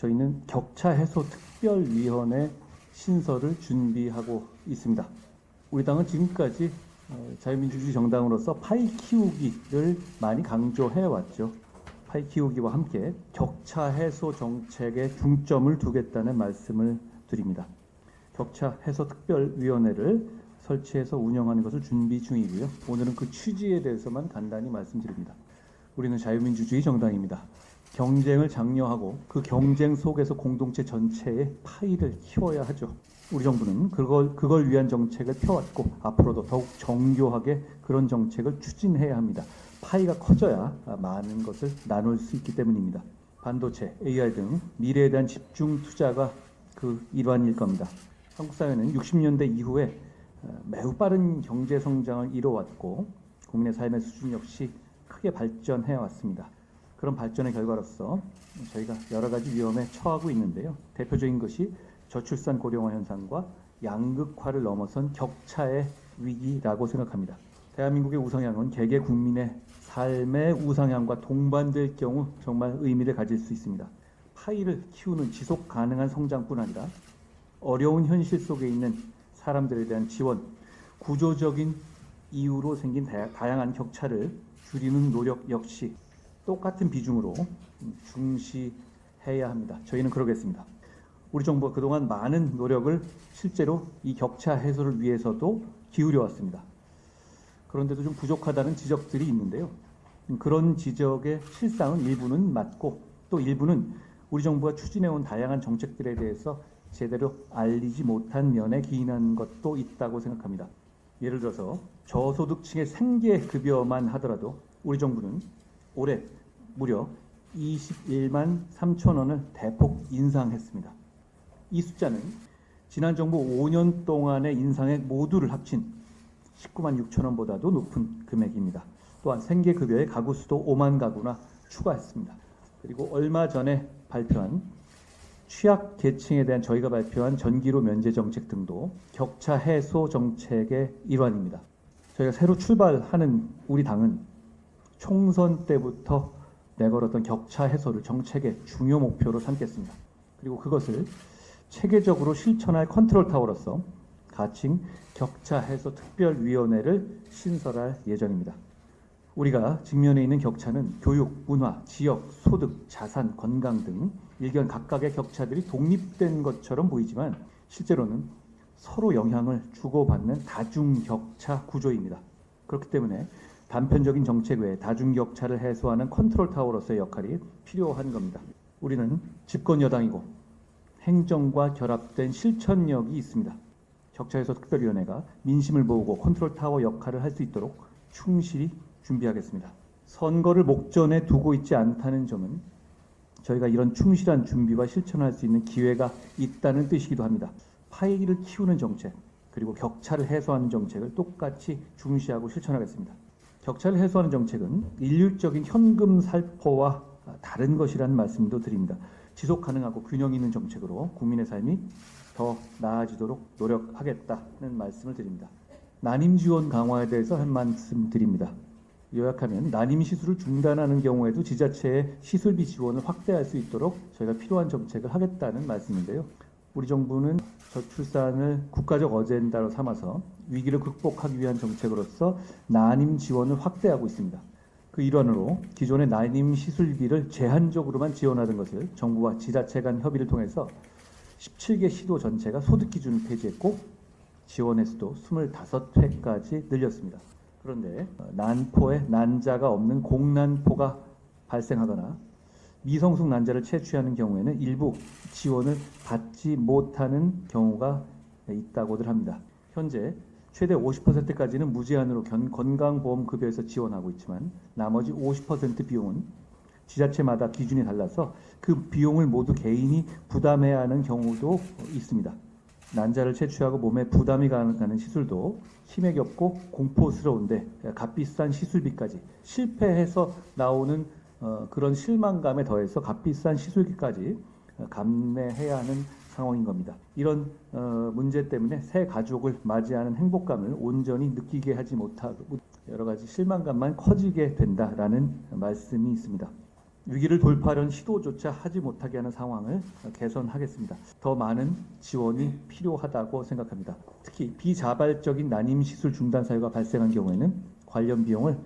저희는 격차 해소 특별위원회 신설을 준비하고 있습니다. 우리 당은 지금까지 자유민주주의 정당으로서 파이 키우기를 많이 강조해왔죠. 파이 키우기와 함께 격차 해소 정책에 중점을 두겠다는 말씀을 드립니다. 격차 해소 특별위원회를 설치해서 운영하는 것을 준비 중이고요. 오늘은 그 취지에 대해서만 간단히 말씀드립니다. 우리는 자유민주주의 정당입니다. 경쟁을 장려하고 그 경쟁 속에서 공동체 전체의 파이를 키워야 하죠. 우리 정부는 그걸 위한 정책을 펴왔고 앞으로도 더욱 정교하게 그런 정책을 추진해야 합니다. 파이가 커져야 많은 것을 나눌 수 있기 때문입니다. 반도체, AI 등 미래에 대한 집중 투자가 그 일환일 겁니다. 한국 사회는 60년대 이후에 매우 빠른 경제 성장을 이뤄왔고 국민의 삶의 수준 역시 크게 발전해 왔습니다. 그런 발전의 결과로서 저희가 여러 가지 위험에 처하고 있는데요. 대표적인 것이 저출산 고령화 현상과 양극화를 넘어선 격차의 위기라고 생각합니다. 대한민국의 우상향은 개개 국민의 삶의 우상향과 동반될 경우 정말 의미를 가질 수 있습니다. 파이를 키우는 지속 가능한 성장뿐 아니라 어려운 현실 속에 있는 사람들에 대한 지원, 구조적인 이유로 생긴 다양한 격차를 줄이는 노력 역시 똑같은 비중으로 중시해야 합니다. 저희는 그러겠습니다. 우리 정부가 그동안 많은 노력을 실제로 이 격차 해소를 위해서도 기울여 왔습니다. 그런데도 좀 부족하다는 지적들이 있는데요. 그런 지적의 실상은 일부는 맞고 또 일부는 우리 정부가 추진해온 다양한 정책들에 대해서 제대로 알리지 못한 면에 기인한 것도 있다고 생각합니다. 예를 들어서 저소득층의 생계급여만 하더라도 우리 정부는 올해 무려 21만 3천 원을 대폭 인상했습니다. 이 숫자는 지난 정부 5년 동안의 인상액 모두를 합친 19만 6천 원보다도 높은 금액입니다. 또한 생계급여의 가구 수도 5만 가구나 추가했습니다. 그리고 얼마 전에 발표한 취약계층에 대한 저희가 발표한 전기료 면제 정책 등도 격차 해소 정책의 일환입니다. 저희가 새로 출발하는 우리 당은 총선 때부터 내걸었던 격차 해소를 정책의 중요 목표로 삼겠습니다. 그리고 그것을 체계적으로 실천할 컨트롤 타워로서 가칭 격차 해소 특별위원회를 신설할 예정입니다. 우리가 직면해 있는 격차는 교육, 문화, 지역, 소득, 자산, 건강 등 일견 각각의 격차들이 독립된 것처럼 보이지만 실제로는 서로 영향을 주고받는 다중격차 구조입니다. 그렇기 때문에 단편적인 정책 외에 다중격차를 해소하는 컨트롤 타워로서의 역할이 필요한 겁니다. 우리는 집권 여당이고 행정과 결합된 실천력이 있습니다. 격차 해소 특별위원회가 민심을 모으고 컨트롤 타워 역할을 할 수 있도록 충실히 준비하겠습니다. 선거를 목전에 두고 있지 않다는 점은 저희가 이런 충실한 준비와 실천할 수 있는 기회가 있다는 뜻이기도 합니다. 파이를 키우는 정책, 그리고 격차를 해소하는 정책을 똑같이 중시하고 실천하겠습니다. 격차를 해소하는 정책은 일률적인 현금 살포와 다른 것이라는 말씀도 드립니다. 지속 가능하고 균형 있는 정책으로 국민의 삶이 더 나아지도록 노력하겠다는 말씀을 드립니다. 난임 지원 강화에 대해서 한 말씀 드립니다. 요약하면 난임 시술을 중단하는 경우에도 지자체의 시술비 지원을 확대할 수 있도록 저희가 필요한 정책을 하겠다는 말씀인데요. 우리 정부는 저출산을 국가적 어젠다로 삼아서 위기를 극복하기 위한 정책으로서 난임 지원을 확대하고 있습니다. 그 일환으로 기존의 난임 시술비를 제한적으로만 지원하던 것을 정부와 지자체 간 협의를 통해서 17개 시도 전체가 소득 기준을 폐지했고 지원 횟수도 25회까지 늘렸습니다. 그런데 난포에 난자가 없는 공난포가 발생하거나 미성숙 난자를 채취하는 경우에는 일부 지원을 받지 못하는 경우가 있다고들 합니다. 현재 최대 50%까지는 무제한으로 건강보험급여에서 지원하고 있지만 나머지 50% 비용은 지자체마다 기준이 달라서 그 비용을 모두 개인이 부담해야 하는 경우도 있습니다. 난자를 채취하고 몸에 부담이 가는 시술도 힘에 겹고 공포스러운데 값비싼 시술비까지 실패해서 나오는 그런 실망감에 더해서 값비싼 시술비까지 감내해야 하는 상황인 겁니다. 이런 문제 때문에 새 가족을 맞이하는 행복감을 온전히 느끼게 하지 못하고 여러 가지 실망감만 커지게 된다라는 말씀이 있습니다. 위기를 돌파하려는 시도조차 하지 못하게 하는 상황을 개선하겠습니다. 더 많은 지원이 필요하다고 생각합니다. 특히 비자발적인 난임 시술 중단 사유가 발생한 경우에는 관련 비용을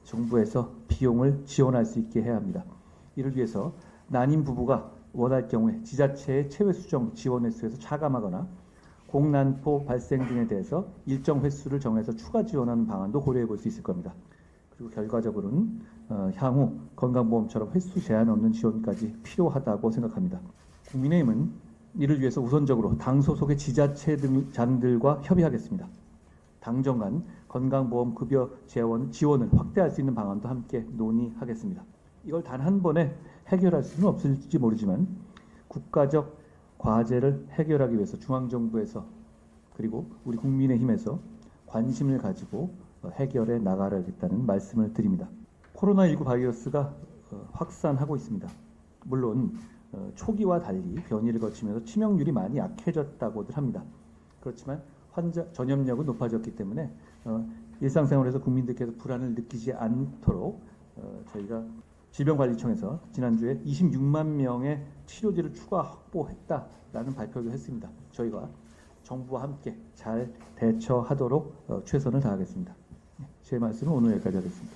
정부에서 비용을 지원할 수 있게 해야 합니다. 이를 위해서 난임 부부가 원할 경우에 지자체의 체외 수정 지원 횟수에서 차감하거나 공난포 발생 등에 대해서 일정 횟수를 정해서 추가 지원하는 방안도 고려해 볼 수 있을 겁니다. 그리고 결과적으로는 향후 건강보험처럼 횟수 제한 없는 지원까지 필요하다고 생각합니다. 국민의힘은 이를 위해서 우선적으로 당 소속의 지자체장들과 협의하겠습니다. 당정 간 건강보험 급여 지원을 확대할 수 있는 방안도 함께 논의하겠습니다. 이걸 단 한 번에 해결할 수는 없을지 모르지만 국가적 과제를 해결하기 위해서 중앙정부에서 그리고 우리 국민의힘에서 관심을 가지고 해결해 나가야겠다는 말씀을 드립니다. 코로나19 바이러스가 확산하고 있습니다. 물론 초기와 달리 변이를 거치면서 치명률이 많이 약해졌다고들 합니다. 그렇지만 환자 전염력은 높아졌기 때문에 일상생활에서 국민들께서 불안을 느끼지 않도록 저희가 질병관리청에서 지난주에 26만 명의 치료제를 추가 확보했다라는 발표를 했습니다. 저희가 정부와 함께 잘 대처하도록 최선을 다하겠습니다. 제 말씀은 오늘 여기까지 하겠습니다.